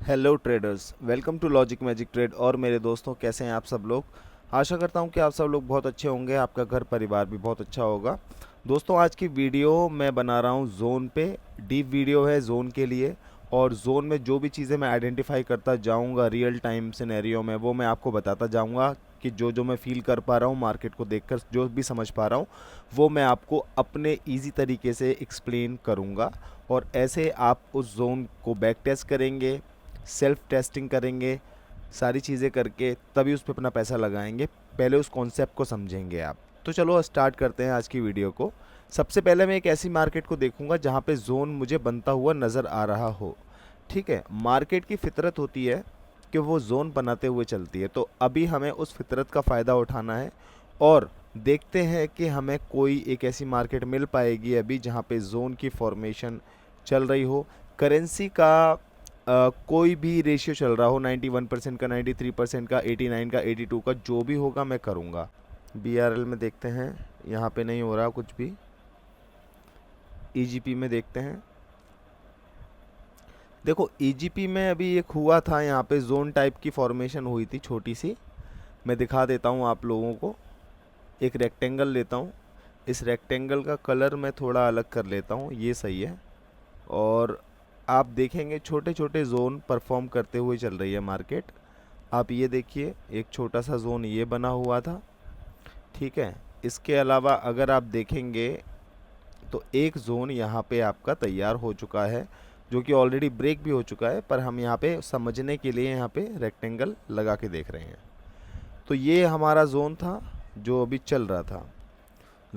Hello traders, welcome to logic magic trade. और मेरे दोस्तों, कैसे हैं आप सब लोग। आशा करता हूं कि आप सब लोग बहुत अच्छे होंगे, आपका घर परिवार भी बहुत अच्छा होगा। दोस्तों, आज की वीडियो मैं बना रहा हूं जोन पे। डीप वीडियो है जोन के लिए। और जोन में जो भी चीज़ें मैं आइडेंटिफाई करता जाऊंगा रियल टाइम सिनेरियो में, वो मैं आपको बताता जाऊंगा कि जो जो मैं फील कर पा रहा हूँ मार्केट को देखकर, जो भी समझ पा रहा हूँ वो मैं आपको अपने इजी तरीके से एक्सप्लेन करूँगा। और ऐसे आप उस जोन को बैक टेस्ट करेंगे, सेल्फ टेस्टिंग करेंगे, सारी चीज़ें करके तभी उस पर अपना पैसा लगाएंगे। पहले उस कॉन्सेप्ट को समझेंगे आप। तो चलो स्टार्ट करते हैं आज की वीडियो को। सबसे पहले मैं एक ऐसी मार्केट को देखूंगा जहां पे जोन मुझे बनता हुआ नज़र आ रहा हो। ठीक है, मार्केट की फितरत होती है कि वो जोन बनाते हुए चलती है, तो अभी हमें उस फितरत का फ़ायदा उठाना है। और देखते हैं कि हमें कोई एक ऐसी मार्केट मिल पाएगी अभी जहाँ पे जोन की फॉर्मेशन चल रही हो। करेंसी का कोई भी रेशियो चल रहा हो, 91% का, 93% का, 89 का, 82 का, जो भी होगा मैं करूँगा। BRL में देखते हैं, यहाँ पे नहीं हो रहा कुछ भी। EGP में देखते हैं। देखो, EGP में अभी एक हुआ था, यहाँ पे जोन टाइप की फॉर्मेशन हुई थी छोटी सी। मैं दिखा देता हूँ आप लोगों को। एक रेक्टेंगल लेता हूँ, इस रेक्टेंगल का कलर मैं थोड़ा अलग कर लेता हूँ, ये सही है। और आप देखेंगे छोटे छोटे जोन परफॉर्म करते हुए चल रही है मार्केट। आप ये देखिए, एक छोटा सा जोन ये बना हुआ था। ठीक है, इसके अलावा अगर आप देखेंगे तो एक जोन यहाँ पे आपका तैयार हो चुका है, जो कि ऑलरेडी ब्रेक भी हो चुका है, पर हम यहाँ पे समझने के लिए यहाँ पे रेक्टेंगल लगा के देख रहे हैं। तो ये हमारा जोन था जो अभी चल रहा था।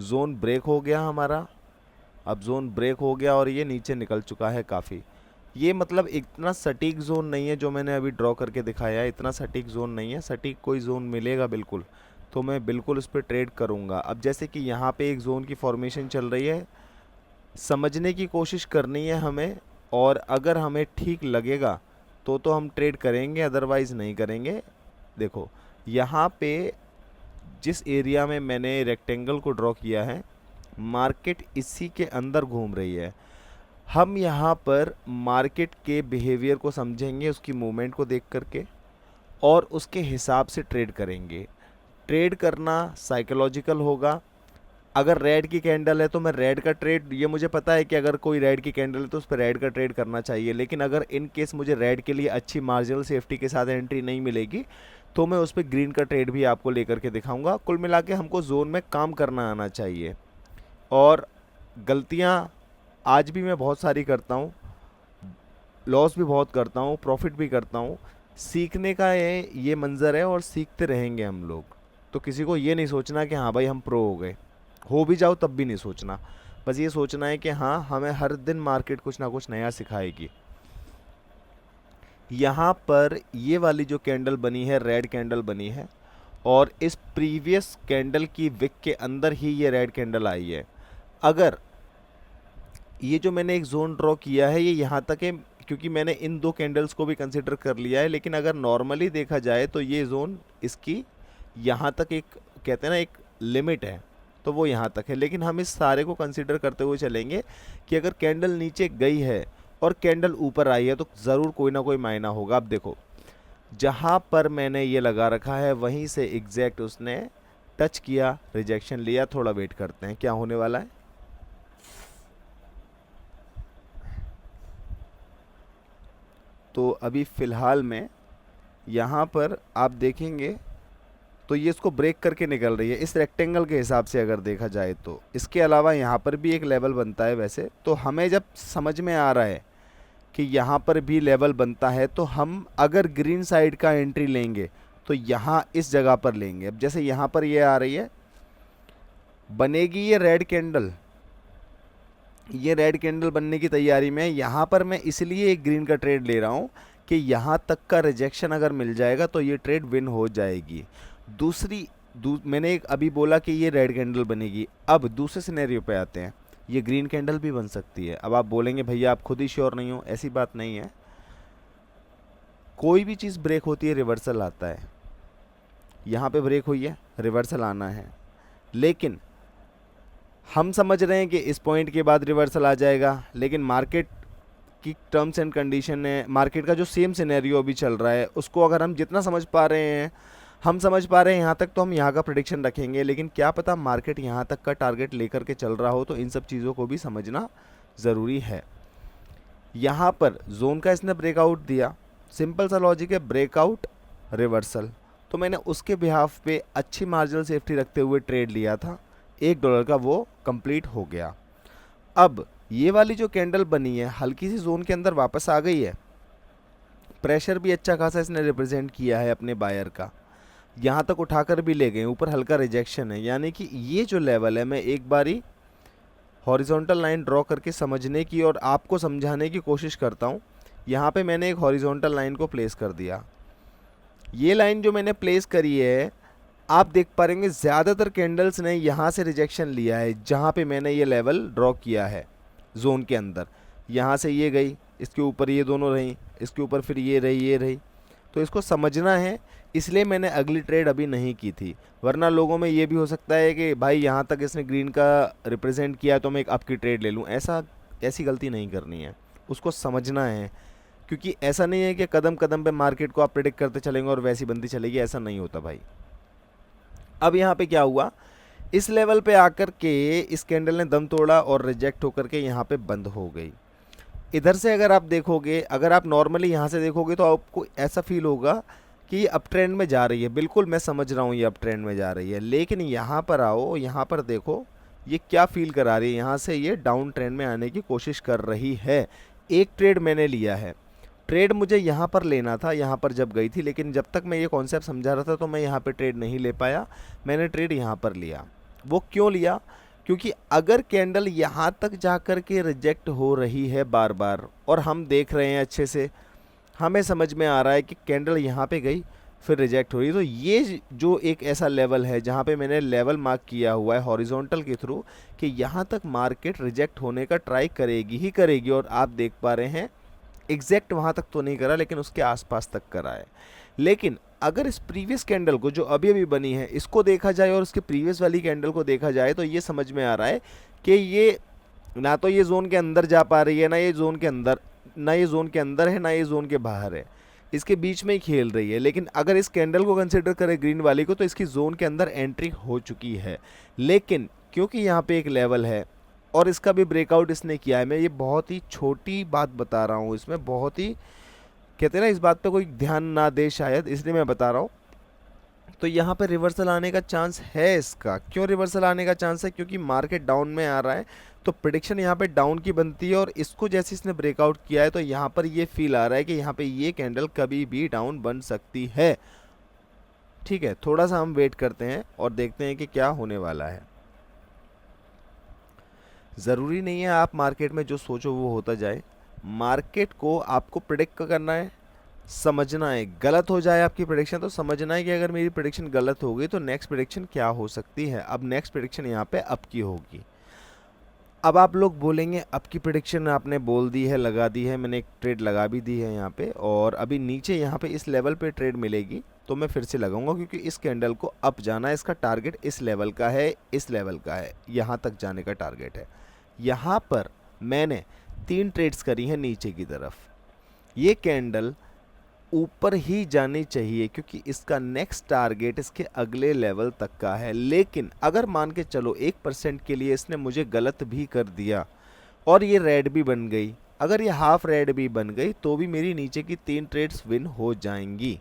जोन ब्रेक हो गया हमारा। अब जोन ब्रेक हो गया और ये नीचे निकल चुका है काफ़ी। ये मतलब इतना सटीक जोन नहीं है जो मैंने अभी ड्रॉ करके दिखाया है, इतना सटीक जोन नहीं है। सटीक कोई जोन मिलेगा बिल्कुल तो मैं बिल्कुल उस पर ट्रेड करूँगा। अब जैसे कि यहाँ पे एक जोन की फॉर्मेशन चल रही है, समझने की कोशिश करनी है हमें। और अगर हमें ठीक लगेगा तो हम ट्रेड करेंगे, अदरवाइज़ नहीं करेंगे। देखो, यहाँ पे जिस एरिया में मैंने रेक्टेंगल को ड्रॉ किया है, मार्केट इसी के अंदर घूम रही है। हम यहाँ पर मार्केट के बिहेवियर को समझेंगे, उसकी मूवमेंट को देख करके, और उसके हिसाब से ट्रेड करेंगे। ट्रेड करना साइकोलॉजिकल होगा। अगर रेड की कैंडल है तो मैं रेड का ट्रेड, ये मुझे पता है कि अगर कोई रेड की कैंडल है तो उस पर रेड का ट्रेड करना चाहिए। लेकिन अगर इन केस मुझे रेड के लिए अच्छी मार्जिनल सेफ्टी के साथ एंट्री नहीं मिलेगी तो मैं उस पर ग्रीन का ट्रेड भी आपको लेकर के दिखाऊंगा। कुल मिला के हमको जोन में काम करना आना चाहिए। और गलतियाँ आज भी मैं बहुत सारी करता हूँ, लॉस भी बहुत करता हूँ, प्रॉफिट भी करता हूँ। सीखने का ये मंज़र है और सीखते रहेंगे हम लोग। तो किसी को ये नहीं सोचना कि हाँ भाई हम प्रो हो भी जाओ तब भी नहीं सोचना। बस ये सोचना है कि हाँ, हमें हर दिन मार्केट कुछ ना कुछ नया सिखाएगी। यहाँ पर ये वाली जो कैंडल बनी है, रेड कैंडल बनी है, और इस प्रीवियस कैंडल की विक के अंदर ही ये रेड कैंडल आई है। अगर ये जो मैंने एक जोन ड्रॉ किया है ये यहाँ तक है, क्योंकि मैंने इन दो कैंडल्स को भी कंसिडर कर लिया है। लेकिन अगर नॉर्मली देखा जाए तो ये जोन इसकी यहाँ तक, एक कहते हैं ना एक लिमिट है, तो वो यहाँ तक है। लेकिन हम इस सारे को कंसिडर करते हुए चलेंगे कि अगर कैंडल नीचे गई है और कैंडल ऊपर आई है तो ज़रूर कोई ना कोई मायना होगा। अब देखो, जहाँ पर मैंने ये लगा रखा है वहीं से एग्जैक्ट उसने टच किया, रिजेक्शन लिया। थोड़ा वेट करते हैं क्या होने वाला है। तो अभी फ़िलहाल में यहाँ पर आप देखेंगे तो ये इसको ब्रेक करके निकल रही है इस रेक्टेंगल के हिसाब से अगर देखा जाए तो। इसके अलावा यहाँ पर भी एक लेवल बनता है वैसे, तो हमें जब समझ में आ रहा है कि यहाँ पर भी लेवल बनता है तो हम अगर ग्रीन साइड का एंट्री लेंगे तो यहाँ इस जगह पर लेंगे। अब जैसे यहाँ पर ये आ रही है, बनेगी ये रेड कैंडल, ये रेड कैंडल बनने की तैयारी में। यहाँ पर मैं इसलिए एक ग्रीन का ट्रेड ले रहा हूँ कि यहाँ तक का रिजेक्शन अगर मिल जाएगा तो ये ट्रेड विन हो जाएगी। मैंने एक अभी बोला कि ये रेड कैंडल बनेगी। अब दूसरे सिनेरियो पे आते हैं, ये ग्रीन कैंडल भी बन सकती है। अब आप बोलेंगे भैया आप खुद ही श्योर नहीं हो, ऐसी बात नहीं है। कोई भी चीज़ ब्रेक होती है रिवर्सल आता है। यहाँ पे ब्रेक हुई है, रिवर्सल आना है। लेकिन हम समझ रहे हैं कि इस पॉइंट के बाद रिवर्सल आ जाएगा, लेकिन मार्केट की टर्म्स एंड कंडीशन है, मार्केट का जो सेम सिनेरियो अभी चल रहा है, उसको अगर हम जितना समझ पा रहे हैं, हम समझ पा रहे हैं यहाँ तक, तो हम यहाँ का प्रेडिक्शन रखेंगे। लेकिन क्या पता मार्केट यहाँ तक का टारगेट लेकर के चल रहा हो, तो इन सब चीज़ों को भी समझना ज़रूरी है। यहाँ पर जोन का इसने ब्रेकआउट दिया, सिंपल सा लॉजिक है, ब्रेकआउट रिवर्सल, तो मैंने उसके बिहाफ पे अच्छी मार्जिनल सेफ्टी रखते हुए ट्रेड लिया था, $1 का वो कंप्लीट हो गया। अब ये वाली जो कैंडल बनी है हल्की सी जोन के अंदर वापस आ गई है, प्रेशर भी अच्छा खासा इसने रिप्रेजेंट किया है अपने बायर का, यहाँ तक उठाकर भी ले गए, ऊपर हल्का रिजेक्शन है। यानी कि ये जो लेवल है, मैं एक बारी हॉरिजॉन्टल लाइन ड्रॉ करके समझने की और आपको समझाने की कोशिश करता हूँ। यहाँ पे मैंने एक हॉरिजॉन्टल लाइन को प्लेस कर दिया, ये लाइन जो मैंने प्लेस करी है, आप देख पाएंगे ज़्यादातर कैंडल्स ने यहाँ से रिजेक्शन लिया है, जहाँ पे मैंने ये लेवल ड्रॉ किया है जोन के अंदर। यहाँ से ये गई, इसके ऊपर ये दोनों रही, इसके ऊपर फिर ये रही, तो इसको समझना है, इसलिए मैंने अगली ट्रेड अभी नहीं की थी। वरना लोगों में ये भी हो सकता है कि भाई यहाँ तक इसने ग्रीन का रिप्रेजेंट किया तो मैं एक अप की ट्रेड ले लूँ, ऐसी गलती नहीं करनी है, उसको समझना है। क्योंकि ऐसा नहीं है कि कदम कदम पे मार्केट को आप प्रेडिक्ट करते चलेंगे और वैसी बनती चलेगी, ऐसा नहीं होता भाई। अब यहाँ पे क्या हुआ, इस लेवल पे आकर के इस कैंडल ने दम तोड़ा और रिजेक्ट होकर के यहाँ पे बंद हो गई। इधर से अगर आप देखोगे, अगर आप नॉर्मली यहाँ से देखोगे तो आपको ऐसा फील होगा कि ये अप ट्रेंड में जा रही है। बिल्कुल मैं समझ रहा हूँ ये अप ट्रेंड में जा रही है, लेकिन यहाँ पर आओ, यहाँ पर देखो ये क्या फील करा रही है, यहाँ से ये डाउन ट्रेंड में आने की कोशिश कर रही है। एक ट्रेड मैंने लिया है, ट्रेड मुझे यहाँ पर लेना था, यहाँ पर जब गई थी, लेकिन जब तक मैं ये कॉन्सेप्ट समझा रहा था तो मैं यहाँ पे ट्रेड नहीं ले पाया, मैंने ट्रेड यहाँ पर लिया। वो क्यों लिया, क्योंकि अगर कैंडल यहाँ तक जाकर के रिजेक्ट हो रही है बार बार, और हम देख रहे हैं अच्छे से, हमें समझ में आ रहा है कि कैंडल यहाँ पे गई फिर रिजेक्ट हो रही, तो ये जो एक ऐसा लेवल है जहाँ पे मैंने लेवल मार्क किया हुआ है हॉरिजॉन्टल के थ्रू कि यहाँ तक मार्केट रिजेक्ट होने का ट्राई करेगी ही करेगी, और आप देख पा रहे हैं एग्जैक्ट वहाँ तक तो नहीं करा, लेकिन उसके आसपास तक करा है। लेकिन अगर इस प्रीवियस कैंडल को जो अभी अभी बनी है इसको देखा जाए और उसके प्रीवियस वाली कैंडल को देखा जाए, तो ये समझ में आ रहा है कि ये ना तो ये जोन के अंदर जा पा रही है, ना ये जोन के अंदर, ना ये जोन के अंदर है, ना ये जोन के बाहर है, इसके बीच में ही खेल रही है। लेकिन अगर इस कैंडल को कंसिडर करें ग्रीन वाली को, तो इसकी जोन के अंदर एंट्री हो चुकी है। लेकिन क्योंकि यहाँ पे एक लेवल है और इसका भी ब्रेकआउट इसने किया है, मैं ये बहुत ही छोटी बात बता रहा हूँ, इसमें बहुत ही कहते हैं ना, इस बात पे कोई ध्यान ना दे शायद, इसलिए मैं बता रहा हूँ। तो यहाँ पे रिवर्सल आने का चांस है इसका। क्यों रिवर्सल आने का चांस है, क्योंकि मार्केट डाउन में आ रहा है, तो प्रेडिक्शन यहाँ पे डाउन की बनती है, और इसको जैसे इसने ब्रेकआउट किया है तो यहाँ पर ये फील आ रहा है कि यहाँ पे ये कैंडल कभी भी डाउन बन सकती है। ठीक है, थोड़ा सा हम वेट करते हैं और देखते हैं कि क्या होने वाला है। ज़रूरी नहीं है आप मार्केट में जो सोचो वो होता जाए, मार्केट को आपको प्रेडिक्ट करना है, समझना है। गलत हो जाए आपकी प्रेडिक्शन तो समझना है कि अगर मेरी प्रेडिक्शन गलत हो गई तो नेक्स्ट प्रेडिक्शन क्या हो सकती है। अब नेक्स्ट प्रेडिक्शन यहाँ पे अप की होगी। अब आप लोग बोलेंगे अप की प्रेडिक्शन आपने बोल दी है, लगा दी है, मैंने एक ट्रेड लगा भी दी है यहाँ पे, और अभी नीचे यहाँ पे इस लेवल पे ट्रेड मिलेगी तो मैं फिर से लगाऊंगा, क्योंकि इस कैंडल को अप जाना है, इसका टारगेट इस लेवल का है, इस लेवल का है, यहाँ तक जाने का टारगेट है। यहाँ पर मैंने 3 ट्रेड्स करी हैं नीचे की तरफ। ये कैंडल ऊपर ही जानी चाहिए क्योंकि इसका नेक्स्ट टारगेट इसके अगले लेवल तक का है। लेकिन अगर मान के चलो 1% के लिए इसने मुझे गलत भी कर दिया और ये रेड भी बन गई, अगर ये हाफ रेड भी बन गई तो भी मेरी नीचे की 3 ट्रेड्स विन हो जाएंगी।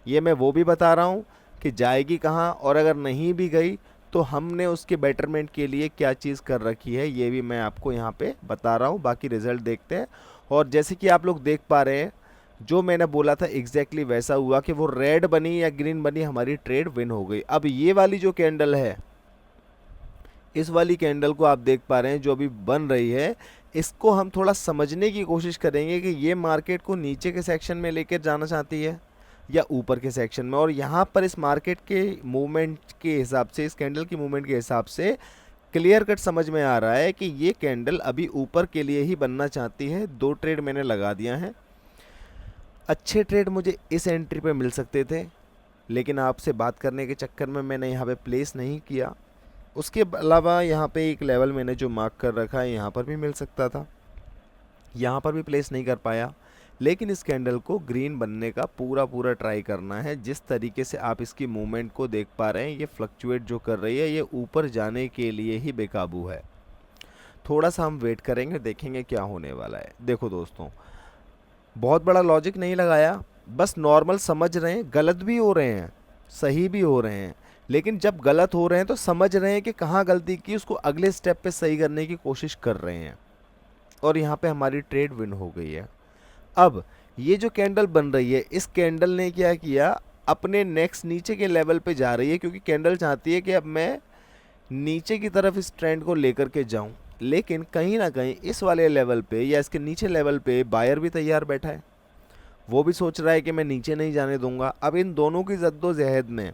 ये मैं वो भी बता रहा हूँ कि जाएगी कहाँ, और अगर नहीं भी गई तो हमने उसके बेटरमेंट के लिए क्या चीज़ कर रखी है ये भी मैं आपको यहाँ पे बता रहा हूँ। बाकी रिजल्ट देखते हैं। और जैसे कि आप लोग देख पा रहे हैं, जो मैंने बोला था एग्जैक्टली वैसा हुआ कि वो रेड बनी या ग्रीन बनी, हमारी ट्रेड विन हो गई। अब ये वाली जो कैंडल है, इस वाली कैंडल को आप देख पा रहे हैं जो अभी बन रही है, इसको हम थोड़ा समझने की कोशिश करेंगे कि ये मार्केट को नीचे के सेक्शन में लेकर जाना चाहती है या ऊपर के सेक्शन में। और यहाँ पर इस मार्केट के मूवमेंट के हिसाब से, इस कैंडल की मूवमेंट के हिसाब से क्लियर कट समझ में आ रहा है कि ये कैंडल अभी ऊपर के लिए ही बनना चाहती है। 2 ट्रेड मैंने लगा दिया है। अच्छे ट्रेड मुझे इस एंट्री पे मिल सकते थे, लेकिन आपसे बात करने के चक्कर में मैंने यहाँ पे प्लेस नहीं किया। उसके अलावा यहाँ पे एक लेवल मैंने जो मार्क कर रखा है, यहाँ पर भी मिल सकता था, यहाँ पर भी प्लेस नहीं कर पाया, लेकिन इस कैंडल को ग्रीन बनने का पूरा ट्राई करना है। जिस तरीके से आप इसकी मूवमेंट को देख पा रहे हैं, ये फ्लक्चुएट जो कर रही है, ये ऊपर जाने के लिए ही बेकाबू है। थोड़ा सा हम वेट करेंगे, देखेंगे क्या होने वाला है। देखो दोस्तों, बहुत बड़ा लॉजिक नहीं लगाया, बस नॉर्मल समझ रहे हैं, गलत भी हो रहे हैं, सही भी हो रहे हैं, लेकिन जब गलत हो रहे हैं तो समझ रहे हैं कि कहाँ गलती की, उसको अगले स्टेप पे सही करने की कोशिश कर रहे हैं। और यहाँ पे हमारी ट्रेड विन हो गई है। अब ये जो कैंडल बन रही है, इस कैंडल ने क्या किया, अपने नेक्स्ट नीचे के लेवल पे जा रही है, क्योंकि कैंडल चाहती है कि अब मैं नीचे की तरफ इस ट्रेंड को लेकर के जाऊं। लेकिन कहीं ना कहीं इस वाले लेवल पे या इसके नीचे लेवल पे बायर भी तैयार बैठा है, वो भी सोच रहा है कि मैं नीचे नहीं जाने दूंगा। अब इन दोनों की जद्दोजहद में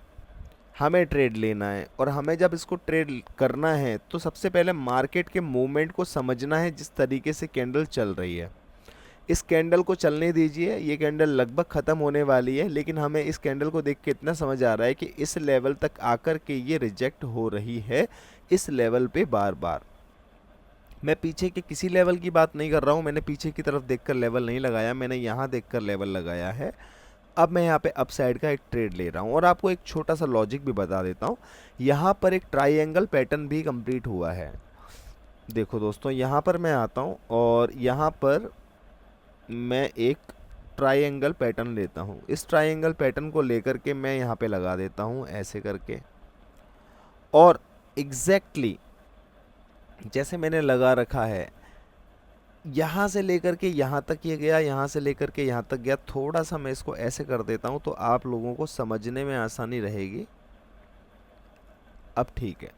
हमें ट्रेड लेना है, और हमें जब इसको ट्रेड करना है तो सबसे पहले मार्केट के मूवमेंट को समझना है। जिस तरीके से कैंडल चल रही है, इस कैंडल को चलने दीजिए, ये कैंडल लगभग ख़त्म होने वाली है, लेकिन हमें इस कैंडल को देख के इतना समझ आ रहा है कि इस लेवल तक आकर के ये रिजेक्ट हो रही है, इस लेवल पे बार बार। मैं पीछे के किसी लेवल की बात नहीं कर रहा हूँ, मैंने पीछे की तरफ देखकर लेवल नहीं लगाया, मैंने यहाँ देखकर लेवल लगाया है। अब मैं यहाँ पे अप साइड का एक ट्रेड ले रहा हूँ, और आपको एक छोटा सा लॉजिक भी बता देता हूँ। यहाँ पर एक ट्राइएंगल पैटर्न भी कंप्लीट हुआ है। देखो दोस्तों, यहाँ पर मैं आता हूँ और यहाँ पर मैं एक ट्राइएंगल पैटर्न लेता हूँ। इस ट्राइएंगल पैटर्न को लेकर के मैं यहाँ पे लगा देता हूँ ऐसे करके, और एग्जैक्टली जैसे मैंने लगा रखा है, यहाँ से लेकर के यहाँ तक ये गया, यहाँ से लेकर के यहाँ तक गया। थोड़ा सा मैं इसको ऐसे कर देता हूँ तो आप लोगों को समझने में आसानी रहेगी। अब ठीक है,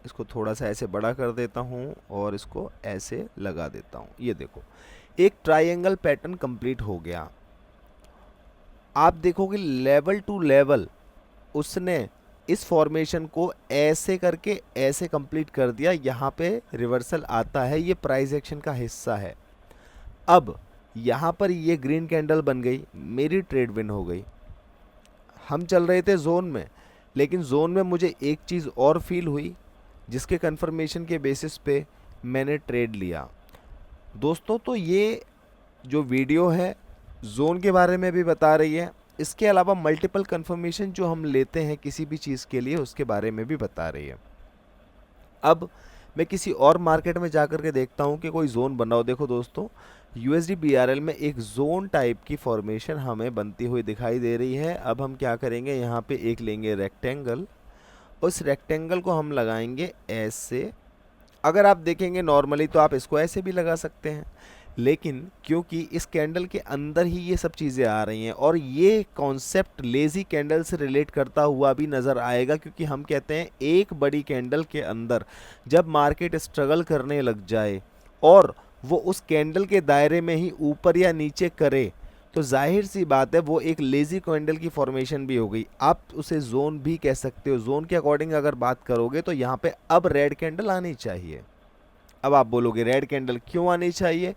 इसको थोड़ा सा ऐसे बड़ा कर देता हूँ और इसको ऐसे लगा देता हूँ। ये देखो, एक ट्राइएंगल पैटर्न कंप्लीट हो गया। आप देखोगे लेवल टू लेवल उसने इस फॉर्मेशन को ऐसे करके ऐसे कंप्लीट कर दिया। यहाँ पे रिवर्सल आता है, ये प्राइस एक्शन का हिस्सा है। अब यहाँ पर ये ग्रीन कैंडल बन गई, मेरी ट्रेड विन हो गई। हम चल रहे थे जोन में, लेकिन जोन में मुझे एक चीज़ और फील हुई, जिसके कंफर्मेशन के बेसिस पे मैंने ट्रेड लिया। दोस्तों, तो ये जो वीडियो है जोन के बारे में भी बता रही है, इसके अलावा मल्टीपल कंफर्मेशन जो हम लेते हैं किसी भी चीज़ के लिए, उसके बारे में भी बता रही है। अब मैं किसी और मार्केट में जाकर के देखता हूँ कि कोई जोन बन रहा हो। देखो दोस्तों, USD BRL में एक जोन टाइप की फॉर्मेशन हमें बनती हुई दिखाई दे रही है। अब हम क्या करेंगे, यहाँ पे एक लेंगे रेक्टेंगल, उस रेक्टेंगल को हम लगाएंगे ऐसे। अगर आप देखेंगे नॉर्मली तो आप इसको ऐसे भी लगा सकते हैं, लेकिन क्योंकि इस कैंडल के अंदर ही ये सब चीज़ें आ रही हैं, और ये कॉन्सेप्ट लेज़ी कैंडल से रिलेट करता हुआ भी नज़र आएगा, क्योंकि हम कहते हैं एक बड़ी कैंडल के अंदर जब मार्केट स्ट्रगल करने लग जाए और वो उस कैंडल के दायरे में ही ऊपर या नीचे करे, तो जाहिर सी बात है वो एक लेज़ी कैंडल की फॉर्मेशन भी हो गई। आप उसे जोन भी कह सकते हो। जोन के अकॉर्डिंग अगर बात करोगे तो यहाँ पे अब रेड कैंडल आनी चाहिए। अब आप बोलोगे रेड कैंडल क्यों आनी चाहिए,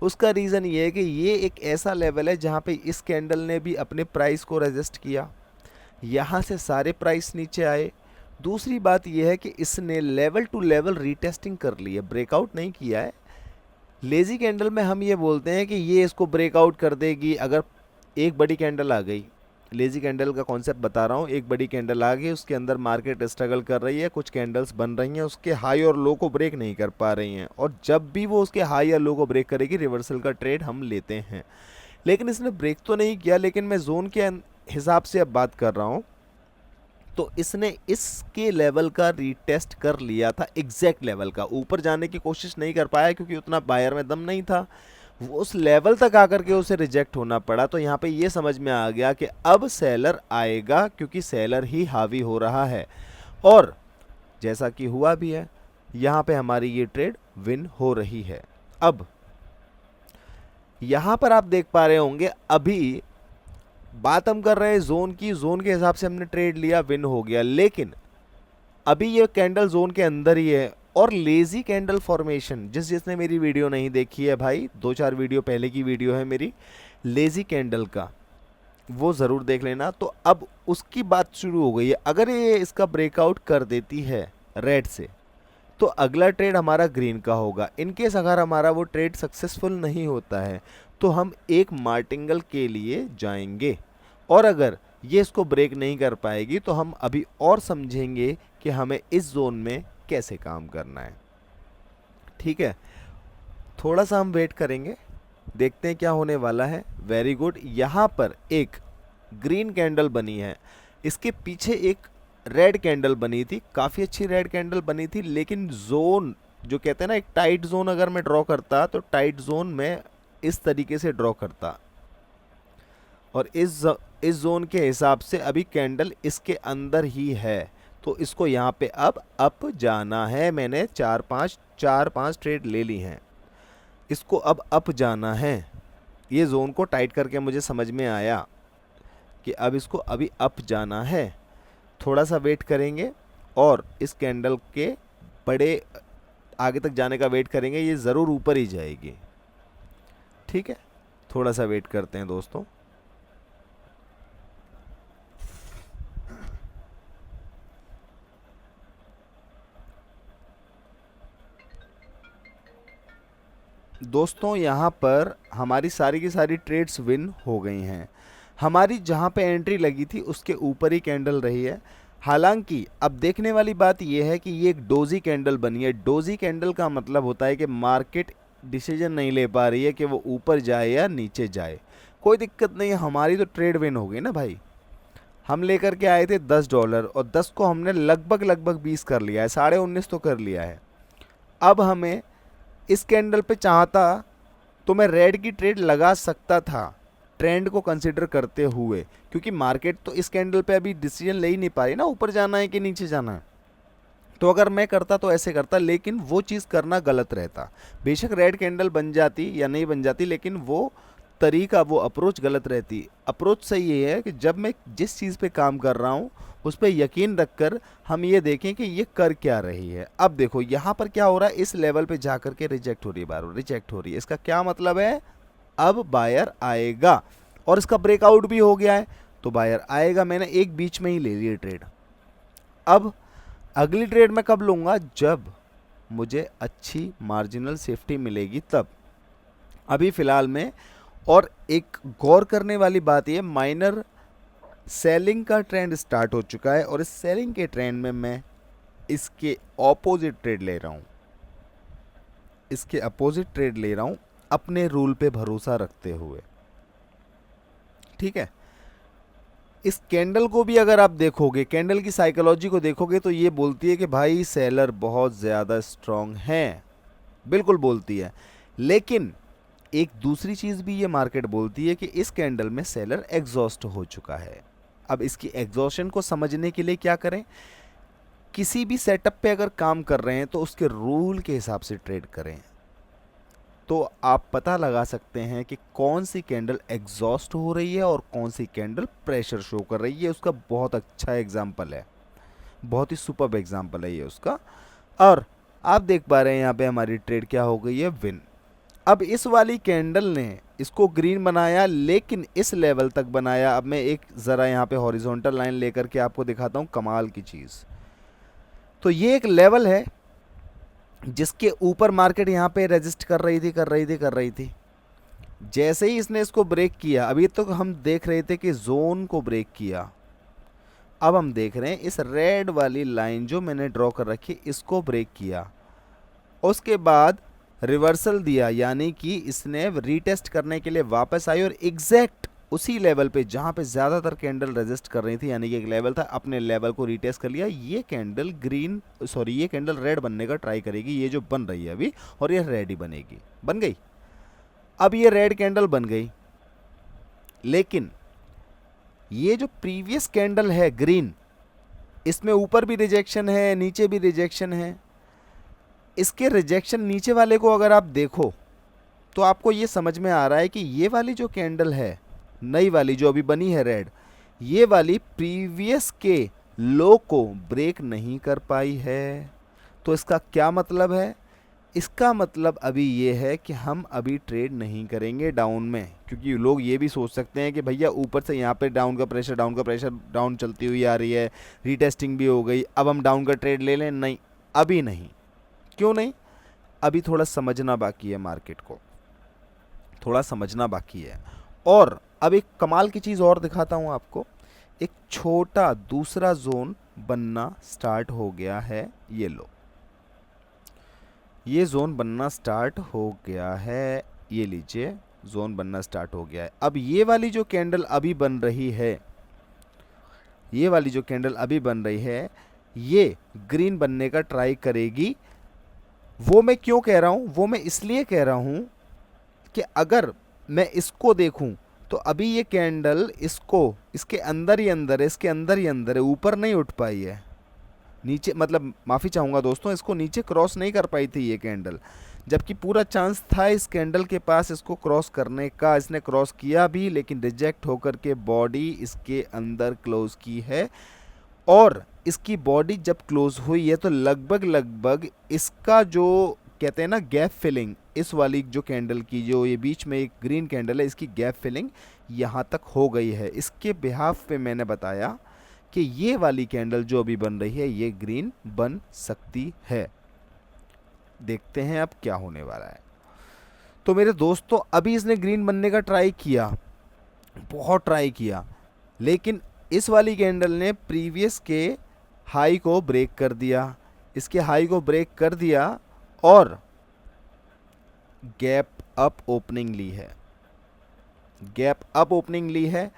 उसका रीज़न ये है कि ये एक ऐसा लेवल है जहाँ पे इस कैंडल ने भी अपने प्राइस को रेजिस्ट किया, यहाँ से सारे प्राइस नीचे आए। दूसरी बात यह है कि इसने लेवल टू लेवल रीटेस्टिंग कर ली है, ब्रेकआउट नहीं किया है। लेज़ी कैंडल में हम ये बोलते हैं कि ये इसको ब्रेकआउट कर देगी अगर एक बड़ी कैंडल आ गई। लेज़ी कैंडल का कॉन्सेप्ट बता रहा हूँ, एक बड़ी कैंडल आ गई, उसके अंदर मार्केट स्ट्रगल कर रही है, कुछ कैंडल्स बन रही हैं, उसके हाई और लो को ब्रेक नहीं कर पा रही हैं, और जब भी वो उसके हाई या लो को ब्रेक करेगी, रिवर्सल का ट्रेड हम लेते हैं। लेकिन इसने ब्रेक तो नहीं किया, लेकिन मैं जोन के हिसाब से अब बात कर रहा हूँ, तो इसने इसके लेवल का रीटेस्ट कर लिया था, एग्जैक्ट लेवल का। ऊपर जाने की कोशिश नहीं कर पाया क्योंकि उतना बायर में दम नहीं था, वो उस लेवल तक आकर के उसे रिजेक्ट होना पड़ा। तो यहाँ पे ये समझ में आ गया कि अब सेलर आएगा, क्योंकि सेलर ही हावी हो रहा है, और जैसा कि हुआ भी है, यहाँ पे हमारी ये ट्रेड विन हो रही है। अब यहाँ पर आप देख पा रहे होंगे, अभी बात हम कर रहे हैं जोन की, जोन के हिसाब से हमने ट्रेड लिया, विन हो गया, लेकिन अभी ये कैंडल जोन के अंदर ही है। और लेज़ी कैंडल फॉर्मेशन, जिसने मेरी वीडियो नहीं देखी है भाई, 2-4 वीडियो पहले की वीडियो है मेरी लेज़ी कैंडल का, वो ज़रूर देख लेना। तो अब उसकी बात शुरू हो गई है। अगर ये इसका ब्रेकआउट कर देती है रेड से, तो अगला ट्रेड हमारा ग्रीन का होगा। इनकेस अगर हमारा वो ट्रेड सक्सेसफुल नहीं होता है तो हम एक मार्टिंगल के लिए जाएंगे, और अगर ये इसको ब्रेक नहीं कर पाएगी तो हम अभी और समझेंगे कि हमें इस जोन में कैसे काम करना है। ठीक है, थोड़ा सा हम वेट करेंगे, देखते हैं क्या होने वाला है। वेरी गुड, यहाँ पर एक ग्रीन कैंडल बनी है, इसके पीछे एक रेड कैंडल बनी थी, काफ़ी अच्छी रेड कैंडल बनी थी, लेकिन जोन जो कहते हैं ना, एक टाइट जोन अगर मैं ड्रॉ करता तो टाइट जोन में इस तरीके से ड्रॉ करता, और इस जोन के हिसाब से अभी कैंडल इसके अंदर ही है, तो इसको यहाँ पे अब अप जाना है। मैंने चार पांच ट्रेड ले ली हैं, इसको अब अप जाना है। ये जोन को टाइट करके मुझे समझ में आया कि अब इसको अभी अप जाना है। थोड़ा सा वेट करेंगे और इस कैंडल के बड़े आगे तक जाने का वेट करेंगे, ये ज़रूर ऊपर ही जाएगी। ठीक है, थोड़ा सा वेट करते हैं दोस्तों। दोस्तों यहाँ पर हमारी सारी की सारी ट्रेड्स विन हो गई हैं। हमारी जहाँ पे एंट्री लगी थी उसके ऊपर ही कैंडल रही है। हालांकि अब देखने वाली बात यह है कि ये एक डोजी कैंडल बनी है। डोजी कैंडल का मतलब होता है कि मार्केट डिसीजन नहीं ले पा रही है कि वो ऊपर जाए या नीचे जाए। कोई दिक्कत नहीं है, हमारी तो ट्रेड विन हो गई ना भाई। हम लेकर के आए थे $10 और 10 को हमने लगभग 20 कर लिया है, 19.5 तो कर लिया है। अब हमें इस कैंडल पे चाहता तो मैं रेड की ट्रेड लगा सकता था ट्रेंड को कंसिडर करते हुए, क्योंकि मार्केट तो इस कैंडल पे अभी डिसीजन ले ही नहीं पा रही ना, ऊपर जाना है कि नीचे जाना है। तो अगर मैं करता तो ऐसे करता, लेकिन वो चीज़ करना गलत रहता। बेशक रेड कैंडल बन जाती या नहीं बन जाती, लेकिन वो तरीका, वो अप्रोच गलत रहती। अप्रोच सही ये है कि जब मैं जिस चीज़ पे काम कर रहा हूँ उस पर यकीन रखकर हम ये देखें कि ये कर क्या रही है। अब देखो यहाँ पर क्या हो रहा है, इस लेवल पे जा करके रिजेक्ट हो रही है, बार रिजेक्ट हो रही है। इसका क्या मतलब है, अब बायर आएगा, और इसका ब्रेकआउट भी हो गया है तो बायर आएगा। मैंने एक बीच में ही ले ली ट्रेड। अब अगली ट्रेड मैं कब लूँगा, जब मुझे अच्छी मार्जिनल सेफ्टी मिलेगी तब। अभी फ़िलहाल में, और एक गौर करने वाली बात यह, माइनर सेलिंग का ट्रेंड स्टार्ट हो चुका है, और इस सेलिंग के ट्रेंड में मैं इसके ऑपोजिट ट्रेड ले रहा हूँ, इसके अपोजिट ट्रेड ले रहा हूँ अपने रूल पे भरोसा रखते हुए। ठीक है, इस कैंडल को भी अगर आप देखोगे, कैंडल की साइकोलॉजी को देखोगे, तो ये बोलती है कि भाई सेलर बहुत ज़्यादा स्ट्रांग हैं, बिल्कुल बोलती है। लेकिन एक दूसरी चीज़ भी ये मार्केट बोलती है कि इस कैंडल में सेलर एग्जॉस्ट हो चुका है। अब इसकी एग्जॉशन को समझने के लिए क्या करें, किसी भी सेटअप पे अगर काम कर रहे हैं तो उसके रूल के हिसाब से ट्रेड करें, तो आप पता लगा सकते हैं कि कौन सी कैंडल एग्जॉस्ट हो रही है और कौन सी कैंडल प्रेशर शो कर रही है। उसका बहुत अच्छा एग्जाम्पल है, बहुत ही सुपर्ब एग्जाम्पल है ये उसका। और आप देख पा रहे हैं यहाँ पे हमारी ट्रेड क्या हो गई है, विन। अब इस वाली कैंडल ने इसको ग्रीन बनाया, लेकिन इस लेवल तक बनाया। अब मैं एक ज़रा यहाँ पे हॉरिजॉन्टल लाइन लेकर के आपको दिखाता हूँ कमाल की चीज़। तो ये एक लेवल है जिसके ऊपर मार्केट यहाँ पे रेजिस्ट कर रही थी। जैसे ही इसने इसको ब्रेक किया, अभी तो हम देख रहे थे कि जोन को ब्रेक किया, अब हम देख रहे हैं इस रेड वाली लाइन जो मैंने ड्रॉ कर रखी, इसको ब्रेक किया, उसके बाद रिवर्सल दिया, यानी कि इसने रीटेस्ट करने के लिए वापस आई और एग्जैक्ट उसी लेवल पे जहाँ पे ज़्यादातर कैंडल रेजिस्ट कर रही थी, यानी कि एक लेवल था, अपने लेवल को रीटेस्ट कर लिया। ये कैंडल ये कैंडल रेड बनने का ट्राई करेगी, ये जो बन रही है अभी, और ये रेड ही बनेगी, बन गई। अब ये रेड कैंडल बन गई, लेकिन ये जो प्रीवियस कैंडल है ग्रीन, इसमें ऊपर भी रिजेक्शन है, नीचे भी रिजेक्शन है। इसके रिजेक्शन नीचे वाले को अगर आप देखो तो आपको ये समझ में आ रहा है कि ये वाली जो कैंडल है, नई वाली जो अभी बनी है रेड, ये वाली प्रीवियस के लो को ब्रेक नहीं कर पाई है। तो इसका क्या मतलब है, इसका मतलब अभी ये है कि हम अभी ट्रेड नहीं करेंगे डाउन में, क्योंकि लोग ये भी सोच सकते हैं कि भैया ऊपर से यहाँ पे डाउन का प्रेशर डाउन चलती हुई आ रही है, रीटेस्टिंग भी हो गई, अब हम डाउन का ट्रेड ले लें। नहीं, अभी नहीं, क्यों नहीं? अभी थोड़ा समझना बाकी है मार्केट को, थोड़ा समझना बाकी है। और अब एक कमाल की चीज़ और दिखाता हूँ आपको। एक छोटा दूसरा जोन बनना स्टार्ट हो गया है। ये लो, ये जोन बनना स्टार्ट हो गया है। ये लीजिए, जोन बनना स्टार्ट हो गया है। अब ये वाली जो कैंडल अभी बन रही है, ये वाली जो कैंडल अभी बन रही है, ये ग्रीन बनने का ट्राई करेगी। वो मैं क्यों कह रहा हूँ? वो मैं इसलिए कह रहा हूँ कि अगर मैं इसको देखूं तो अभी ये कैंडल इसको, इसके अंदर ही अंदर है, इसके अंदर ही अंदर है, ऊपर नहीं उठ पाई है, नीचे, मतलब माफ़ी चाहूँगा दोस्तों, इसको नीचे क्रॉस नहीं कर पाई थी ये कैंडल, जबकि पूरा चांस था इस कैंडल के पास इसको क्रॉस करने का। इसने क्रॉस किया भी, लेकिन रिजेक्ट होकर के बॉडी इसके अंदर क्लोज की है। और इसकी बॉडी जब क्लोज हुई है तो लगभग लगभग इसका जो कहते हैं ना गैप फिलिंग, इस वाली जो कैंडल की, जो ये बीच में एक ग्रीन कैंडल है, इसकी गैप फिलिंग यहाँ तक हो गई है। इसके बिहाफ पे मैंने बताया कि ये वाली कैंडल जो अभी बन रही है ये ग्रीन बन सकती है। देखते हैं अब क्या होने वाला है। तो मेरे दोस्तों, अभी इसने ग्रीन बनने का ट्राई किया, बहुत ट्राई किया, लेकिन इस वाली कैंडल ने प्रीवियस के हाई को ब्रेक कर दिया, इसके हाई को ब्रेक कर दिया और गैप अप ओपनिंग ली है, गैप अप ओपनिंग ली है।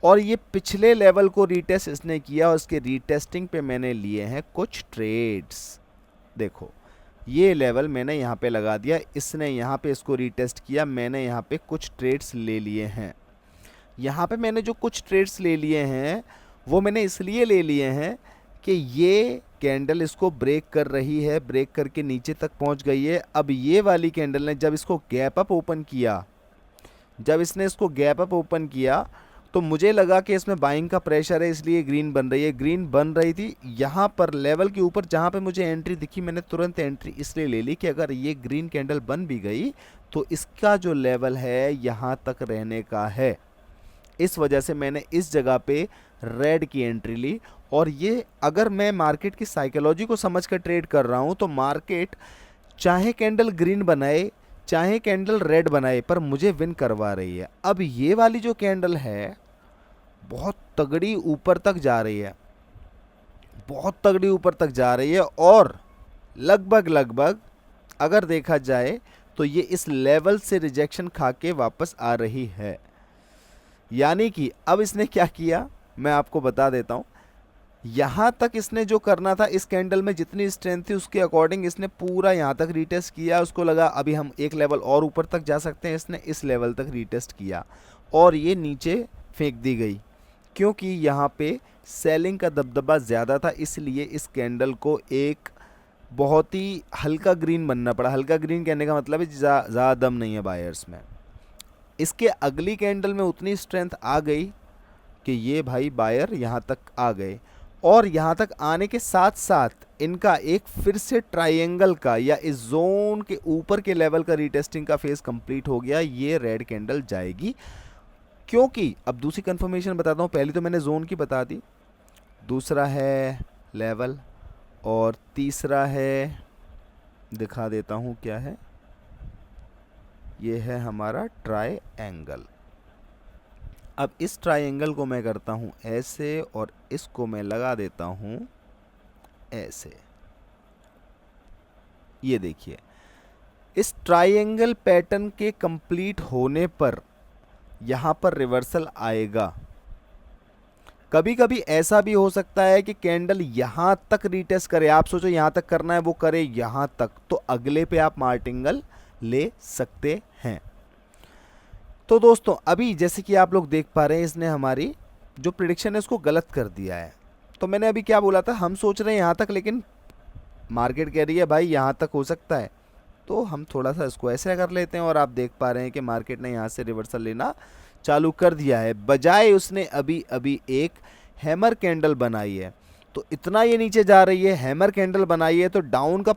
और ये पिछले लेवल को रीटेस्ट इसने किया और इसके रीटेस्टिंग पे मैंने लिए हैं कुछ ट्रेड्स। देखो, ये लेवल मैंने यहाँ पे लगा दिया, इसने यहाँ पे इसको रीटेस्ट किया, मैंने यहाँ पे कुछ ट्रेड्स ले लिए हैं। यहाँ पे मैंने जो कुछ ट्रेड्स ले लिए हैं वो मैंने इसलिए ले लिए हैं कि ये कैंडल इसको ब्रेक कर रही है, ब्रेक करके नीचे तक पहुँच गई है। अब ये वाली कैंडल ने जब इसको गैप अप ओपन किया, जब इसने इसको गैप अप ओपन किया तो मुझे लगा कि इसमें बाइंग का प्रेशर है, इसलिए ग्रीन बन रही है। ग्रीन बन रही थी यहाँ पर लेवल के ऊपर, जहाँ पे मुझे एंट्री दिखी मैंने तुरंत एंट्री इसलिए ले ली कि अगर ये ग्रीन कैंडल बन भी गई तो इसका जो लेवल है यहाँ तक रहने का है। इस वजह से मैंने इस जगह पे रेड की एंट्री ली। और ये अगर मैं मार्केट की साइकोलॉजी को समझ कर ट्रेड कर रहा हूँ तो मार्केट चाहे कैंडल ग्रीन बनाए चाहे कैंडल रेड बनाए, पर मुझे विन करवा रही है। अब ये वाली जो कैंडल है बहुत तगड़ी ऊपर तक जा रही है, बहुत तगड़ी ऊपर तक जा रही है। और लगभग लगभग अगर देखा जाए तो ये इस लेवल से रिजेक्शन खा के वापस आ रही है। यानी कि अब इसने क्या किया मैं आपको बता देता हूँ। यहाँ तक इसने जो करना था, इस कैंडल में जितनी स्ट्रेंथ थी उसके अकॉर्डिंग इसने पूरा यहाँ तक रीटेस्ट किया। उसको लगा अभी हम एक लेवल और ऊपर तक जा सकते हैं, इसने इस लेवल तक रीटेस्ट किया और ये नीचे फेंक दी गई, क्योंकि यहाँ पे सेलिंग का दबदबा ज़्यादा था। इसलिए इस कैंडल को एक बहुत ही हल्का ग्रीन बनना पड़ा। हल्का ग्रीन कहने का मतलब है ज़्यादा दम नहीं है बायर्स में। इसके अगली कैंडल में उतनी स्ट्रेंथ आ गई कि ये भाई बायर यहाँ तक आ गए। और यहाँ तक आने के साथ साथ इनका एक फिर से ट्रायंगल का या इस जोन के ऊपर के लेवल का रीटेस्टिंग का फेज कंप्लीट हो गया। ये रेड कैंडल जाएगी, क्योंकि अब दूसरी कंफर्मेशन बताता हूँ। पहली तो मैंने जोन की बता दी, दूसरा है लेवल और तीसरा है, दिखा देता हूँ क्या है, ये है हमारा ट्रायंगल। अब इस ट्रायंगल को मैं करता हूँ ऐसे और इसको मैं लगा देता हूँ ऐसे। ये देखिए, इस ट्रायंगल पैटर्न के कंप्लीट होने पर यहाँ पर रिवर्सल आएगा। कभी कभी ऐसा भी हो सकता है कि कैंडल यहाँ तक रीटेस्ट करे, आप सोचो यहाँ तक करना है, वो करे यहाँ तक, तो अगले पे आप मार्टिंगल ले सकते हैं। तो दोस्तों, अभी जैसे कि आप लोग देख पा रहे हैं, इसने हमारी जो प्रिडिक्शन है उसको गलत कर दिया है। तो मैंने अभी क्या बोला था, हम सोच रहे हैं यहाँ तक, लेकिन मार्केट कह रही है भाई यहाँ तक हो सकता है, तो हम थोड़ा सा इसको ऐसे कर लेते हैं। और आप देख पा रहे हैं कि मार्केट ने यहाँ से रिवर्सल लेना चालू कर दिया है, बजाय उसने अभी अभी एक हैमर कैंडल बनाई है। तो इतना ये नीचे जा रही है, हैमर कैंडल बनाई है, तो डाउन का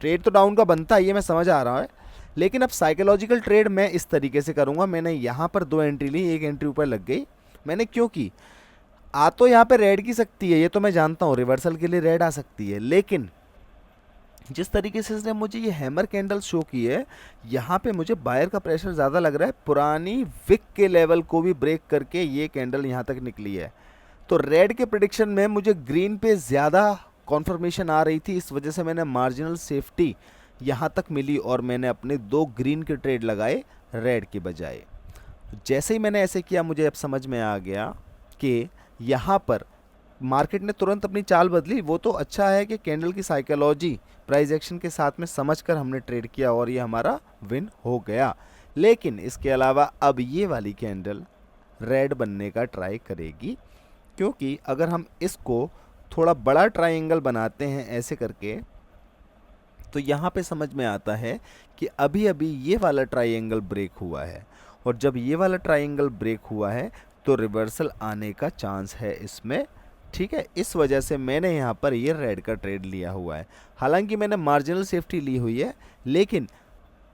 ट्रेड तो डाउन का बनता है, ये मैं समझ आ रहा है। लेकिन अब साइकोलॉजिकल ट्रेड मैं इस तरीके से करूँगा। मैंने यहाँ पर 2 एंट्री ली, एक एंट्री ऊपर लग गई मैंने, क्योंकि आ तो यहाँ पे रेड की सकती है, ये तो मैं जानता हूँ, रिवर्सल के लिए रेड आ सकती है, लेकिन जिस तरीके से इसने मुझे ये हैमर कैंडल शो की है, यहाँ पे मुझे बायर का प्रेशर ज़्यादा लग रहा है। पुरानी विक के लेवल को भी ब्रेक करके ये कैंडल यहाँ तक निकली है। तो रेड के प्रेडिक्शन में मुझे ग्रीन पे ज़्यादा कॉन्फर्मेशन आ रही थी, इस वजह से मैंने मार्जिनल सेफ्टी यहाँ तक मिली और मैंने अपने 2 ग्रीन के ट्रेड लगाए रेड के बजाय। जैसे ही मैंने ऐसे किया, मुझे अब समझ में आ गया कि यहाँ पर मार्केट ने तुरंत अपनी चाल बदली। वो तो अच्छा है कि कैंडल की साइकोलॉजी प्राइस एक्शन के साथ में समझकर हमने ट्रेड किया और ये हमारा विन हो गया। लेकिन इसके अलावा अब ये वाली कैंडल रेड बनने का ट्राई करेगी, क्योंकि अगर हम इसको थोड़ा बड़ा ट्रायंगल बनाते हैं ऐसे करके, तो यहाँ पे समझ में आता है कि अभी अभी ये वाला ट्रायंगल ब्रेक हुआ है, और जब ये वाला ट्रायंगल ब्रेक हुआ है तो रिवर्सल आने का चांस है इसमें। ठीक है, इस वजह से मैंने यहाँ पर ये रेड का ट्रेड लिया हुआ है। हालांकि मैंने मार्जिनल सेफ्टी ली हुई है, लेकिन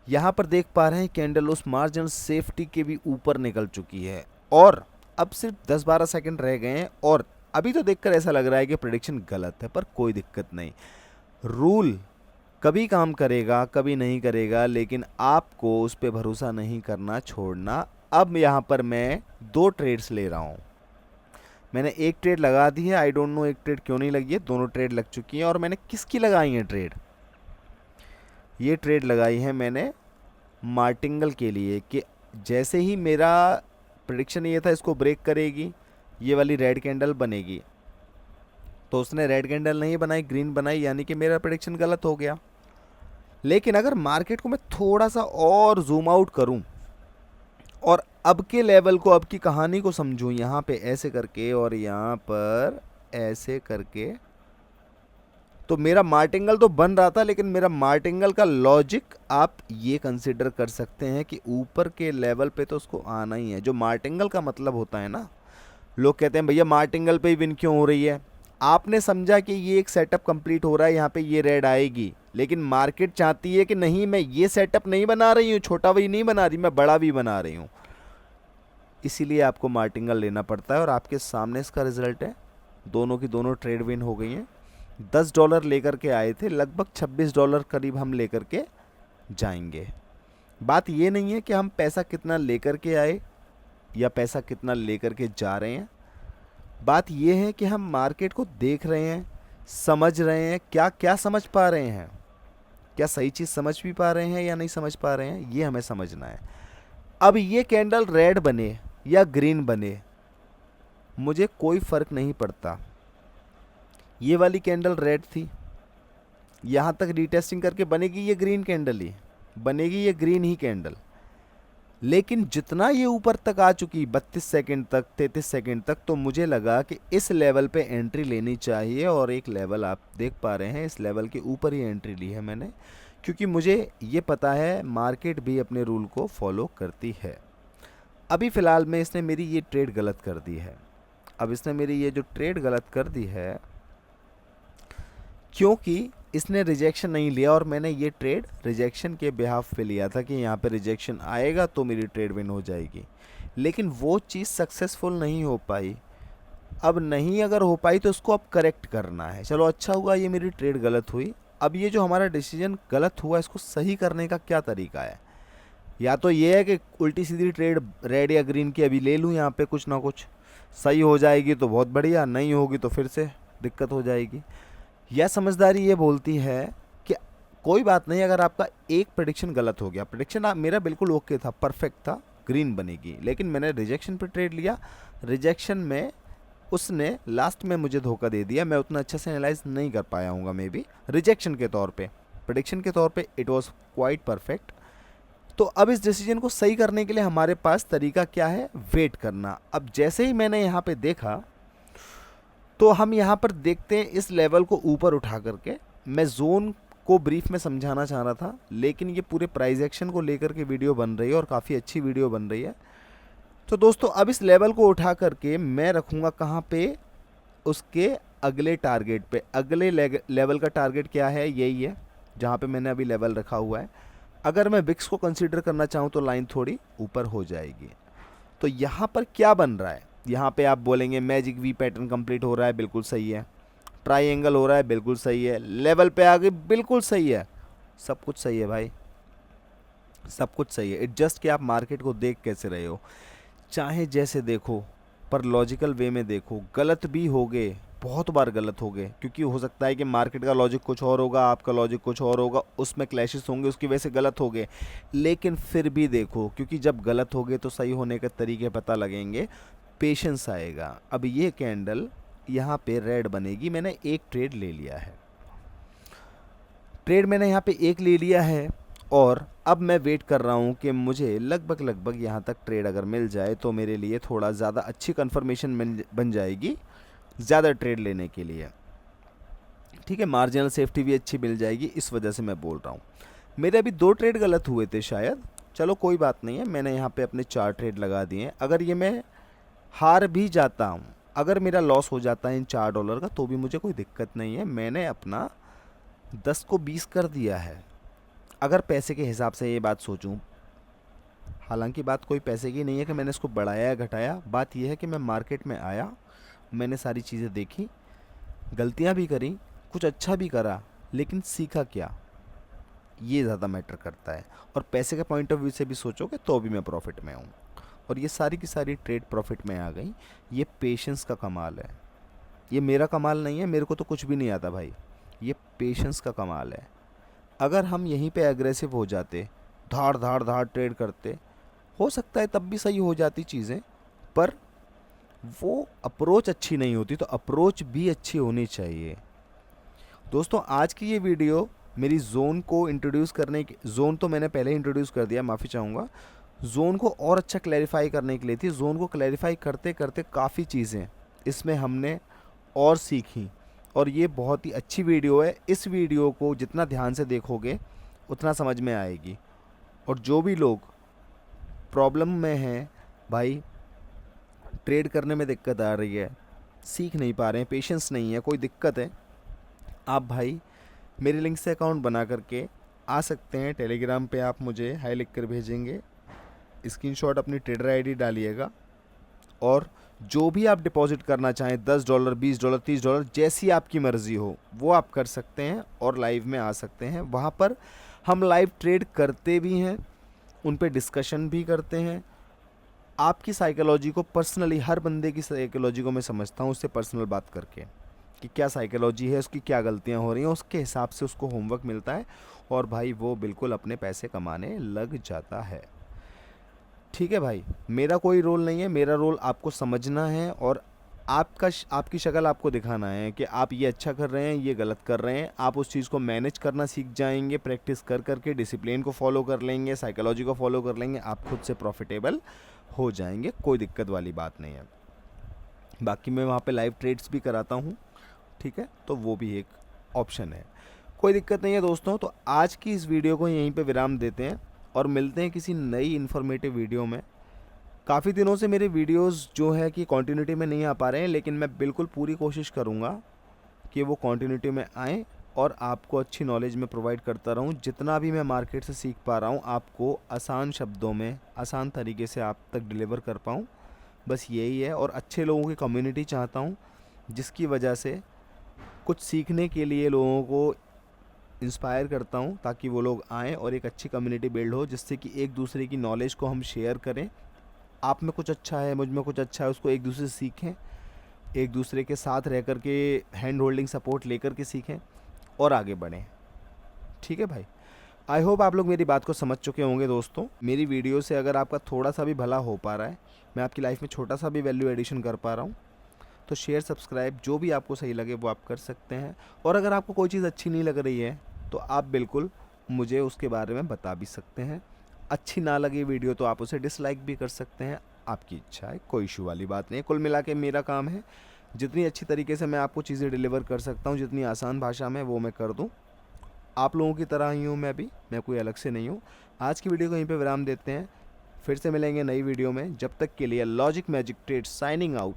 यहाँ पर देख पा रहे हैं कैंडल उस मार्जिनल सेफ्टी के भी ऊपर निकल चुकी है और अब सिर्फ 10-12 सेकंड रह गए हैं। और अभी तो देखकर ऐसा लग रहा है कि प्रेडिक्शन गलत है, पर कोई दिक्कत नहीं। रूल कभी काम करेगा कभी नहीं करेगा, लेकिन आपको उस पर भरोसा नहीं करना छोड़ना। अब यहाँ पर मैं 2 ट्रेड्स ले रहा हूँ। मैंने एक ट्रेड लगा दी है, आई डोंट नो एक ट्रेड क्यों नहीं लगी है, दोनों ट्रेड लग चुकी हैं। और मैंने किसकी लगाई है ट्रेड? ये ट्रेड लगाई है मैंने मार्टिंगल के लिए, कि जैसे ही मेरा प्रेडिक्शन ये था इसको ब्रेक करेगी, ये वाली रेड कैंडल बनेगी, तो उसने रेड कैंडल नहीं बनाई, ग्रीन बनाई, यानी कि मेरा प्रेडिक्शन गलत हो गया। लेकिन अगर मार्केट को मैं थोड़ा सा और जूम आउट करूं और अब के लेवल को, अब की कहानी को समझूं, यहाँ पे ऐसे करके और यहाँ पर ऐसे करके, तो मेरा मार्टिंगल तो बन रहा था, लेकिन मेरा मार्टिंगल का लॉजिक आप ये कंसिडर कर सकते हैं कि ऊपर के लेवल पे तो उसको आना ही है। जो मार्टिंगल का मतलब होता है ना, लोग कहते हैं भैया मार्टिंगल पे ही विन क्यों हो रही है। आपने समझा कि ये एक सेटअप कंप्लीट हो रहा है, यहाँ पे ये रेड आएगी, लेकिन मार्केट चाहती है कि नहीं, मैं ये सेटअप नहीं बना रही हूँ, छोटा भी नहीं बना रही, मैं बड़ा भी बना रही हूँ। इसीलिए आपको मार्टिंगल लेना पड़ता है और आपके सामने इसका रिजल्ट है। दोनों की दोनों ट्रेड विन हो गई हैं। $10 लेकर के आए थे, लगभग $26 करीब हम लेकर के जाएंगे। बात ये नहीं है कि हम पैसा कितना लेकर के आए या पैसा कितना लेकर के जा रहे हैं। बात ये है कि हम मार्केट को देख रहे हैं, समझ रहे हैं, क्या क्या समझ पा रहे हैं, क्या सही चीज़ समझ भी पा रहे हैं या नहीं समझ पा रहे हैं, ये हमें समझना है। अब ये कैंडल रेड बने या ग्रीन बने, मुझे कोई फ़र्क नहीं पड़ता। ये वाली कैंडल रेड थी, यहाँ तक रीटेस्टिंग करके बनेगी ये ग्रीन कैंडल ही बनेगी, ये ग्रीन ही कैंडल। लेकिन जितना ये ऊपर तक आ चुकी, 32 सेकंड तक, 33 सेकंड तक, तो मुझे लगा कि इस लेवल पे एंट्री लेनी चाहिए। और एक लेवल आप देख पा रहे हैं, इस लेवल के ऊपर ही एंट्री ली है मैंने, क्योंकि मुझे ये पता है मार्केट भी अपने रूल को फॉलो करती है। अभी फ़िलहाल में इसने मेरी ये ट्रेड गलत कर दी है। अब इसने मेरी ये जो ट्रेड गलत कर दी है, क्योंकि इसने रिजेक्शन नहीं लिया और मैंने ये ट्रेड रिजेक्शन के बिहाफ पे लिया था कि यहाँ पे रिजेक्शन आएगा तो मेरी ट्रेड विन हो जाएगी। लेकिन वो चीज़ सक्सेसफुल नहीं हो पाई। अब नहीं अगर हो पाई तो उसको अब करेक्ट करना है। चलो अच्छा हुआ ये मेरी ट्रेड गलत हुई। अब ये जो हमारा डिसीजन गलत हुआ, इसको सही करने का क्या तरीका है? या तो ये है कि उल्टी सीधी ट्रेड रेड या ग्रीन की अभी ले लूँ, यहाँ पे कुछ ना कुछ सही हो जाएगी तो बहुत बढ़िया, नहीं होगी तो फिर से दिक्कत हो जाएगी। यह समझदारी ये बोलती है कि कोई बात नहीं, अगर आपका एक प्रेडिक्शन गलत हो गया, प्रेडिक्शन मेरा बिल्कुल ओके था, परफेक्ट था, ग्रीन बनेगी, लेकिन मैंने रिजेक्शन पे ट्रेड लिया। रिजेक्शन में उसने लास्ट में मुझे धोखा दे दिया, मैं उतना अच्छे से एनालाइज नहीं कर पाया हूँगा मे बी। रिजेक्शन के तौर पे, प्रेडिक्शन के तौर पे इट वाज क्वाइट परफेक्ट। तो अब इस डिसीजन को सही करने के लिए हमारे पास तरीका क्या है? वेट करना। अब जैसे ही मैंने यहाँ पे देखा, तो हम यहाँ पर देखते हैं इस लेवल को ऊपर उठा करके। मैं जोन को ब्रीफ में समझाना चाह रहा था, लेकिन ये पूरे प्राइस एक्शन को लेकर के वीडियो बन रही है और काफ़ी अच्छी वीडियो बन रही है। तो दोस्तों अब इस लेवल को उठा करके मैं रखूँगा कहाँ पे? उसके अगले टारगेट पे। अगले लेवल का टारगेट क्या है? यही है जहाँ पे मैंने अभी लेवल रखा हुआ है। अगर मैं विक्स को कंसीडर करना चाहूँ तो लाइन थोड़ी ऊपर हो जाएगी। तो यहाँ पर क्या बन रहा है? यहाँ पे आप बोलेंगे मैजिक वी पैटर्न कंप्लीट हो रहा है, बिल्कुल सही है। ट्रायंगल हो रहा है, बिल्कुल सही है। लेवल पे आ गई, बिल्कुल सही है। सब कुछ सही है भाई, सब कुछ सही है। इट जस्ट कि आप मार्केट को देख कैसे रहे हो। चाहे जैसे देखो, पर लॉजिकल वे में देखो। गलत भी हो गए, बहुत बार गलत हो गए, क्योंकि हो सकता है कि मार्केट का लॉजिक कुछ और होगा, आपका लॉजिक कुछ और होगा, उसमें क्लैशेस होंगे, उसकी वजह से गलत हो गए। लेकिन फिर भी देखो, क्योंकि जब गलत हो गए तो सही होने के तरीके पता लगेंगे, पेशेंस आएगा। अब ये कैंडल यहाँ पे रेड बनेगी, मैंने एक ट्रेड ले लिया है, ट्रेड मैंने यहाँ पे एक ले लिया है, और अब मैं वेट कर रहा हूँ कि मुझे लगभग यहाँ तक ट्रेड अगर मिल जाए तो मेरे लिए थोड़ा ज़्यादा अच्छी कंफर्मेशन बन जाएगी ज़्यादा ट्रेड लेने के लिए। ठीक है, मार्जिनल सेफ्टी भी अच्छी मिल जाएगी, इस वजह से मैं बोल रहा हूँ। मेरे अभी 2 ट्रेड गलत हुए थे शायद, चलो कोई बात नहीं है, मैंने यहाँ पे अपने 4 ट्रेड लगा दिए हैं। अगर ये मैं हार भी जाता हूँ, अगर मेरा लॉस हो जाता है इन $4 का, तो भी मुझे कोई दिक्कत नहीं है। मैंने अपना 10 को 20 कर दिया है, अगर पैसे के हिसाब से ये बात सोचूं। हालांकि बात कोई पैसे की नहीं है कि मैंने इसको बढ़ाया या घटाया, बात यह है कि मैं मार्केट में आया, मैंने सारी चीज़ें देखी, गलतियां भी करी, कुछ अच्छा भी करा, लेकिन सीखा क्या, ये ज़्यादा मैटर करता है। और पैसे के पॉइंट ऑफ व्यू से भी सोचोगे तो भी मैं प्रॉफिट में हूँ, और ये सारी की सारी ट्रेड प्रॉफिट में आ गई। ये पेशेंस का कमाल है, ये मेरा कमाल नहीं है, मेरे को तो कुछ भी नहीं आता भाई, ये पेशेंस का कमाल है। अगर हम यहीं पे एग्रेसिव हो जाते, धाड़ धाड़ धाड़ ट्रेड करते, हो सकता है तब भी सही हो जाती चीज़ें, पर वो अप्रोच अच्छी नहीं होती। तो अप्रोच भी अच्छी होनी चाहिए। दोस्तों, आज की ये वीडियो मेरी जोन को इंट्रोड्यूस करने की, जोन तो मैंने पहले इंट्रोड्यूस कर दिया, माफ़ी चाहूँगा, जोन को और अच्छा क्लैरिफाई करने के लिए थी। जोन को क्लैरिफाई करते करते काफ़ी चीज़ें इसमें हमने और सीखी, और ये बहुत ही अच्छी वीडियो है। इस वीडियो को जितना ध्यान से देखोगे उतना समझ में आएगी। और जो भी लोग प्रॉब्लम में हैं भाई, ट्रेड करने में दिक्कत आ रही है, सीख नहीं पा रहे हैं, पेशेंस नहीं है, कोई दिक्कत है, आप भाई मेरे लिंक से अकाउंट बना करके आ सकते हैं। टेलीग्राम पे आप मुझे हाई लिख कर भेजेंगे, स्क्रीनशॉट अपनी ट्रेडर आईडी डालिएगा, और जो भी आप डिपॉजिट करना चाहें, $10, $20, $30, जैसी आपकी मर्ज़ी हो, वो आप कर सकते हैं और लाइव में आ सकते हैं। वहाँ पर हम लाइव ट्रेड करते भी हैं, उन पे डिस्कशन भी करते हैं। आपकी साइकोलॉजी को पर्सनली, हर बंदे की साइकोलॉजी को मैं समझता हूँ उससे पर्सनल बात करके, कि क्या साइकोलॉजी है, उसकी क्या गलतियाँ हो रही हैं, उसके हिसाब से उसको होमवर्क मिलता है, और भाई वो बिल्कुल अपने पैसे कमाने लग जाता है। ठीक है भाई, मेरा कोई रोल नहीं है, मेरा रोल आपको समझना है, और आपकी शक्ल आपको दिखाना है कि आप ये अच्छा कर रहे हैं, ये गलत कर रहे हैं। आप उस चीज़ को मैनेज करना सीख जाएंगे, प्रैक्टिस कर करके डिसिप्लिन को फॉलो कर लेंगे, साइकोलॉजी को फॉलो कर लेंगे, आप खुद से प्रॉफिटेबल हो जाएंगे, कोई दिक्कत वाली बात नहीं है। बाकी मैं वहाँ पे लाइव ट्रेड्स भी कराता हूँ, ठीक है, तो वो भी एक ऑप्शन है, कोई दिक्कत नहीं है दोस्तों। तो आज की इस वीडियो को यहीं पे विराम देते हैं, और मिलते हैं किसी नई इन्फॉर्मेटिव वीडियो में। काफ़ी दिनों से मेरे वीडियोस जो है कि कंटिन्यूटी में नहीं आ पा रहे हैं, लेकिन मैं बिल्कुल पूरी कोशिश करूँगा कि वो कंटिन्यूटी में आएँ, और आपको अच्छी नॉलेज में प्रोवाइड करता रहूँ। जितना भी मैं मार्केट से सीख पा रहा हूँ, आपको आसान शब्दों में, आसान तरीके से आप तक डिलीवर कर पाऊँ, बस यही है। और अच्छे लोगों की कम्युनिटी चाहता हूँ, जिसकी वजह से कुछ सीखने के लिए लोगों को इंस्पायर करता हूँ, ताकि वो लोग आएँ और एक अच्छी कम्युनिटी बिल्ड हो, जिससे कि एक दूसरे की नॉलेज को हम शेयर करें। आप में कुछ अच्छा है, मुझ में कुछ अच्छा है, उसको एक दूसरे से सीखें, एक दूसरे के साथ रह कर के हैंड होल्डिंग सपोर्ट लेकर के सीखें और आगे बढ़ें। ठीक है भाई, आई होप आप लोग मेरी बात को समझ चुके होंगे दोस्तों। मेरी वीडियो से अगर आपका थोड़ा सा भी भला हो पा रहा है, मैं आपकी लाइफ में छोटा सा भी वैल्यू एडिशन कर पा रहा हूँ, तो शेयर सब्सक्राइब जो भी आपको सही लगे वो आप कर सकते हैं। और अगर आपको कोई चीज़ अच्छी नहीं लग रही है तो आप बिल्कुल मुझे उसके बारे में बता भी सकते हैं। अच्छी ना लगे वीडियो तो आप उसे डिसलाइक भी कर सकते हैं, आपकी इच्छा है, कोई इशू वाली बात नहीं है। कुल मिला के मेरा काम है, जितनी अच्छी तरीके से मैं आपको चीज़ें डिलीवर कर सकता हूँ, जितनी आसान भाषा में, वो मैं कर दूँ। आप लोगों की तरह ही हूँ मैं भी, मैं कोई अलग से नहीं हूँ। आज की वीडियो को यहीं पे विराम देते हैं, फिर से मिलेंगे नई वीडियो में। जब तक के लिए logic magic trade signing out.